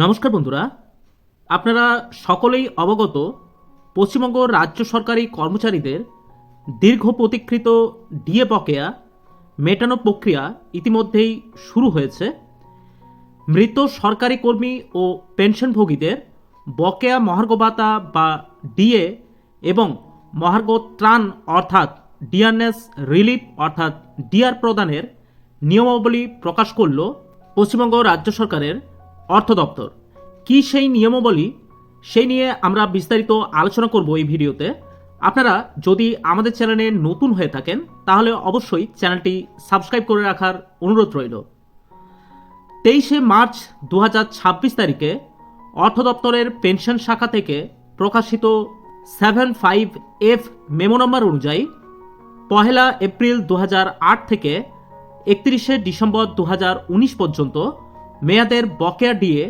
নমস্কার বন্ধুরা, আপনারা সকলেই অবগত পশ্চিমবঙ্গ রাজ্য সরকারি কর্মচারীদের দীর্ঘ প্রতীক্ষিত ডিএ বকেয়া মেটানো প্রক্রিয়া ইতিমধ্যেই শুরু হয়েছে। মৃত সরকারি কর্মী ও পেনশনভোগীদের বকেয়া মহার্ঘ ভাতা বা ডিএ এবং মহার্ঘ ত্রাণ অর্থাৎ ডিয়ারনেস রিলিফ অর্থাৎ ডিআর প্রদানের নিয়মাবলী প্রকাশ করল পশ্চিমবঙ্গ রাজ্য সরকারের অর্থ দপ্তর। কি সেই নিয়মাবলী, সেই নিয়ে আমরা বিস্তারিত আলোচনা করব এই ভিডিওতে। আপনারা যদি আমাদের চ্যানেলে নতুন হয়ে থাকেন তাহলে অবশ্যই চ্যানেলটি সাবস্ক্রাইব করে রাখার অনুরোধ রইল। 23শে মার্চ 2026 তারিখে অর্থ দপ্তরের পেনশন শাখা থেকে প্রকাশিত 75F মেমো নম্বর অনুযায়ী 1 এপ্রিল 2008 থেকে 31শে ডিসেম্বর 2019 পর্যন্ত মেয়াদের বকেয়া ডিএ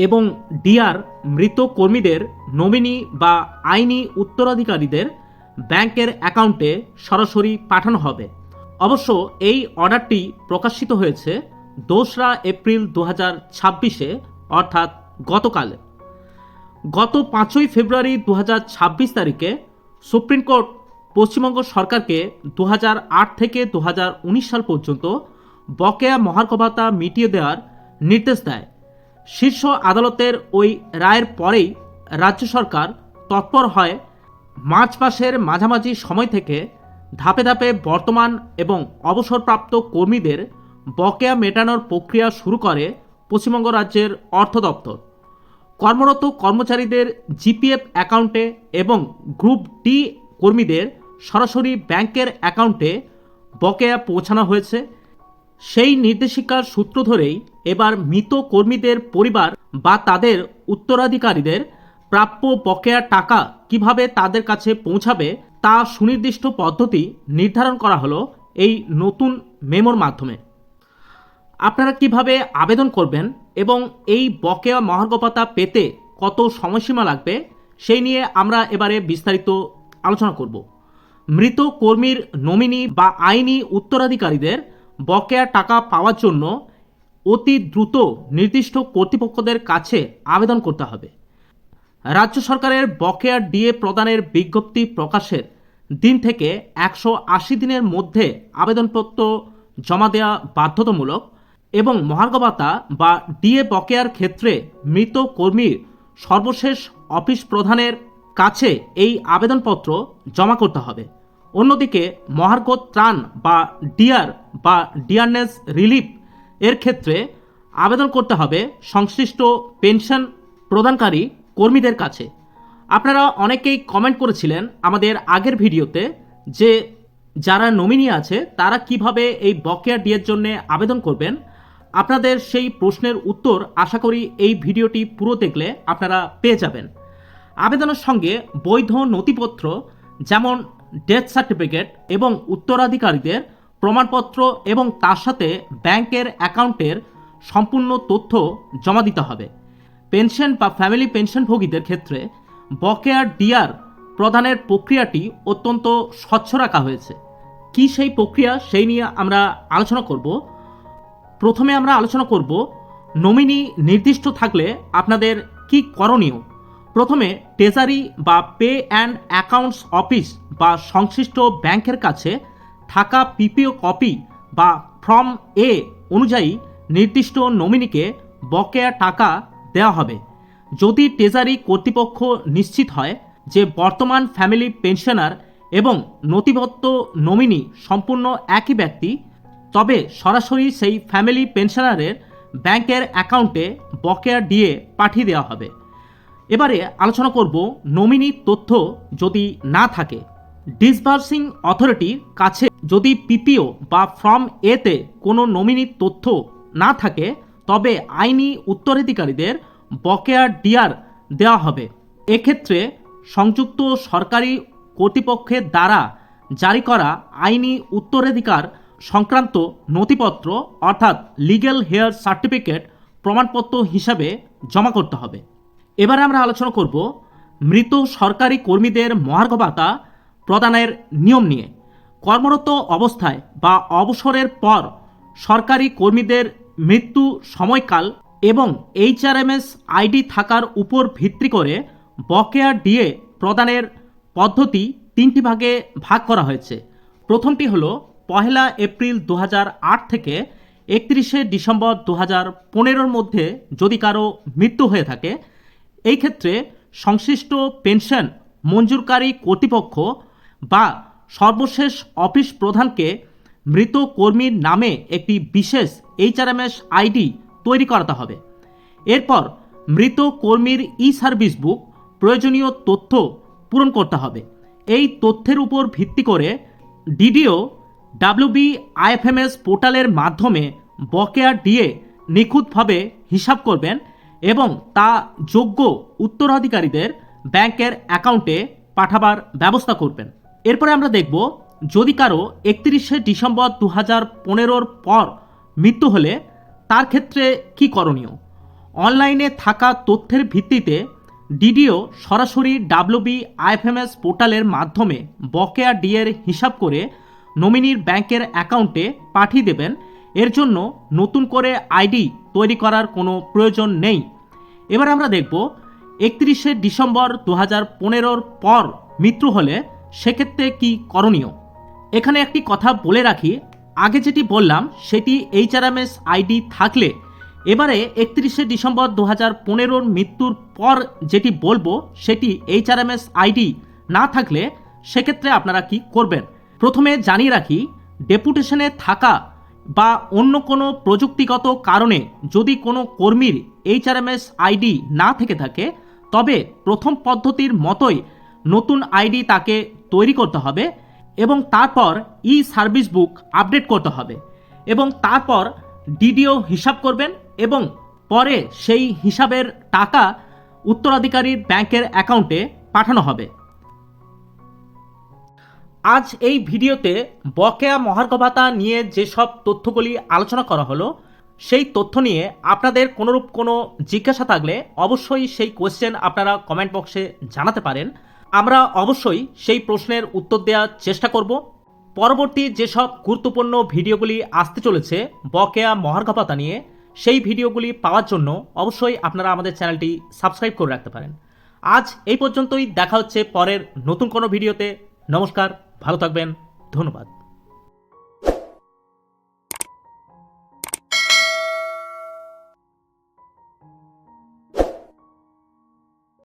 এবং ডিআর মৃত কর্মীদের নমিনি বা আইনি উত্তরাধিকারীদের ব্যাংকের অ্যাকাউন্টে সরাসরি পাঠানো হবে। অবশ্য এই অর্ডারটি প্রকাশিত হয়েছে 2রা এপ্রিল 2026-এ, অর্থাৎ গতকাল। গত 5ই ফেব্রুয়ারি 2026 তারিখে সুপ্রিম কোর্ট পশ্চিমবঙ্গ সরকারকে 2008 থেকে 2019 সাল পর্যন্ত বকেয়া মহার্ঘ ভাতা মিটিয়ে দেওয়ার নির্দেশ দেয়। শীর্ষ আদালতের ওই রায়ের পরেই রাজ্য সরকার তৎপর হয় মার্চ মাসের মাঝামাঝি সময় থেকে ধাপে ধাপে বর্তমান এবং অবসরপ্রাপ্ত কর্মীদের বকেয়া মেটানোর প্রক্রিয়া শুরু করে পশ্চিমবঙ্গ রাজ্যের অর্থ দপ্তর। কর্মরত কর্মচারীদের জিপিএফ অ্যাকাউন্টে এবং গ্রুপ ডি কর্মীদের সরাসরি ব্যাংকের অ্যাকাউন্টে বকেয়া পৌঁছানো হয়েছে। সেই নির্দেশিকার সূত্র ধরেই এবার মৃত কর্মীদের পরিবার বা তাদের উত্তরাধিকারীদের প্রাপ্য বকেয়া টাকা কিভাবে তাদের কাছে পৌঁছাবে তা সুনির্দিষ্ট পদ্ধতি নির্ধারণ করা হলো এই নতুন মেমোর মাধ্যমে। আপনারা কিভাবে আবেদন করবেন এবং এই বকেয়া মহার্ঘ ভাতা পেতে কত সময়সীমা লাগবে সেই নিয়ে আমরা এবারে বিস্তারিত আলোচনা করব। মৃত কর্মীর নমিনি বা আইনি উত্তরাধিকারীদের বকেয়া টাকা পাওয়ার জন্য অতি দ্রুত নির্দিষ্ট কর্তৃপক্ষদের কাছে আবেদন করতে হবে। রাজ্য সরকারের বকেয়া ডিএ প্রদানের বিজ্ঞপ্তি প্রকাশের দিন থেকে 180 দিনের মধ্যে আবেদনপত্র জমা দেওয়া বাধ্যতামূলক এবং মহার্ঘ ভাতা বা ডিএ বকেয়ার ক্ষেত্রে মৃত কর্মীর সর্বশেষ অফিস প্রধানের কাছে এই আবেদনপত্র জমা করতে হবে। অন্যদিকে মহার্ঘ ত্রাণ বা ডিআর বা ডিয়ারনেস রিলিফ এর ক্ষেত্রে আবেদন করতে হবে সংশ্লিষ্ট পেনশন প্রদানকারী কর্মীদের কাছে। আপনারা অনেকেই কমেন্ট করেছিলেন আমাদের আগের ভিডিওতে যে যারা নমিনি আছে তারা কিভাবে এই বকেয়া ডিএর জন্য আবেদন করবেন। আপনাদের সেই প্রশ্নের উত্তর আশা করি এই ভিডিওটি পুরো দেখলে আপনারা পেয়ে যাবেন। আবেদনের সঙ্গে বৈধ নথিপত্র যেমন ডেথ সার্টিফিকেট এবং উত্তরাধিকারীদের প্রমাণপত্র এবং তার সাথে ব্যাংকের অ্যাকাউন্টের সম্পূর্ণ তথ্য জমা দিতে হবে। পেনশন বা ফ্যামিলি পেনশনভোগীদের ক্ষেত্রে বকেয়া ডিআর প্রদানের প্রক্রিয়াটি অত্যন্ত স্বচ্ছ রাখা হয়েছে। কি সেই প্রক্রিয়া সেই নিয়ে আমরা আলোচনা করব। প্রথমে আমরা আলোচনা করব নমিনি নির্দিষ্ট থাকলে আপনাদের কি করণীয়। প্রথমে ট্রেজারি বা পে অ্যান্ড অ্যাকাউন্টস অফিস বা সংশ্লিষ্ট ব্যাংকের কাছে থাকা পিপিও কপি বা ফর্ম এ অনুযায়ী নির্দিষ্ট নমিনিকে বকেয়া টাকা দেওয়া হবে। যদি ট্রেজারি কর্তৃপক্ষ নিশ্চিত হয় যে বর্তমান ফ্যামিলি পেনশনার এবং নথিবদ্ধ নমিনি সম্পূর্ণ একই ব্যক্তি, তবে সরাসরি সেই ফ্যামিলি পেনশনারের ব্যাংকের অ্যাকাউন্টে বকেয়া ডিএ পাঠিয়ে দেওয়া হবে। এবারে আলোচনা করব নমিনির তথ্য যদি না থাকে। ডিসবার্সিং অথরিটির কাছে যদি পিপিও বা ফর্ম এতে কোনো নমিনির তথ্য না থাকে তবে আইনি উত্তরাধিকারীদের বকেয়া ডিআর দেওয়া হবে। এক্ষেত্রে সংযুক্ত সরকারি কর্তৃপক্ষের দ্বারা জারি করা আইনি উত্তরাধিকার সংক্রান্ত নথিপত্র অর্থাৎ লিগ্যাল হেয়ার সার্টিফিকেট প্রমাণপত্র হিসাবে জমা করতে হবে। এবারে আমরা আলোচনা করব মৃত সরকারি কর্মীদের মহার্ঘ ভাতা প্রদানের নিয়ম নিয়ে। কর্মরত অবস্থায় বা অবসরের পর সরকারি কর্মীদের মৃত্যু সময়কাল এবং এইচআরএমএস আইডি থাকার উপর ভিত্তি করে বকেয়া ডিএ প্রদানের পদ্ধতি তিনটি ভাগে ভাগ করা হয়েছে। প্রথমটি হলো 1 এপ্রিল 2008 থেকে 31 ডিসেম্বর 2015 মধ্যে যদি কারো মৃত্যু হয়ে থাকে, এই ক্ষেত্রে সংশ্লিষ্ট পেনশন মঞ্জুরকারী কর্তৃপক্ষ বা সর্বশেষ অফিস প্রধানকে মৃত কর্মীর নামে একটি বিশেষ এইচআরএমএস আইডি তৈরি করাতে হবে। এরপর মৃত কর্মীর সার্ভিস বুক প্রয়োজনীয় তথ্য পূরণ করতে হবে। এই তথ্যের উপর ভিত্তি করে ডিডিও WBIFMS পোর্টালের মাধ্যমে বকেয়া ডিএ নিখুঁতভাবে হিসাব করবেন এবং তা যোগ্য উত্তরাধিকারীদের ব্যাংকের অ্যাকাউন্টে পাঠাবার ব্যবস্থা করবেন। এরপরে আমরা দেখব, যদি কারো 31 ডিসেম্বর 2015 পর মৃত্যু হলে তার ক্ষেত্রে কি করণীয়। অনলাইনে থাকা তথ্যের ভিত্তিতে ডিডিও সরাসরি WBIFMS পোর্টালের মাধ্যমে বকেয়া ডিএর হিসাব করে নমিনির ব্যাংকের অ্যাকাউন্টে পাঠিয়ে দেবেন। এর জন্য নতুন করে আইডি তৈরি করার কোনো প্রয়োজন নেই। এবার আমরা দেখব 31 ডিসেম্বর 2015 পর মৃত্যু হলে সেক্ষেত্রে কি করণীয়। এখানে একটি কথা বলে রাখি, আগে যেটি বললাম সেটি এইচআরএমএস আইডি থাকলে, এবারে 31 ডিসেম্বর 2015 মৃত্যুর পর যেটি বলবো সেটি এইচআরএমএস আইডি না থাকলে সেক্ষেত্রে আপনারা কি করবেন। প্রথমে জানিয়ে রাখি, ডেপুটেশনে থাকা বা অন্য কোনো প্রযুক্তিগত কারণে যদি কোনো কর্মীর এইচআরএমএস আইডি না থেকে থাকে, তবে প্রথম পদ্ধতির মতোই নতুন আইডি তাকে তৈরি করতে হবে এবং তারপর সার্ভিস বুক আপডেট করতে হবে এবং তারপর ডিডিও হিসাব করবেন এবং পরে সেই হিসাবের টাকা উত্তরাধিকারীর ব্যাংকের অ্যাকাউন্টে পাঠানো হবে। আজ এই ভিডিওতে বকেয়া মহার্ঘ ভাতা নিয়ে যেসব তথ্যগুলি আলোচনা করা হলো, সেই তথ্য নিয়ে আপনাদের কোনোরূপ কোনো জিজ্ঞাসা থাকলে অবশ্যই সেই কোয়েশ্চেন আপনারা কমেন্ট বক্সে জানাতে পারেন। আমরা অবশ্যই সেই প্রশ্নের উত্তর দেওয়ার চেষ্টা করব। পরবর্তী যেসব গুরুত্বপূর্ণ ভিডিওগুলি আসতে চলেছে বকেয়া মহার্ঘ ভাতা নিয়ে, সেই ভিডিওগুলি পাওয়ার জন্য অবশ্যই আপনারা আমাদের চ্যানেলটি সাবস্ক্রাইব করে রাখতে পারেন। আজ এই পর্যন্তই, দেখা হচ্ছে পরের নতুন কোনো ভিডিওতে। নমস্কার, ভালো থাকবেন, ধন্যবাদ।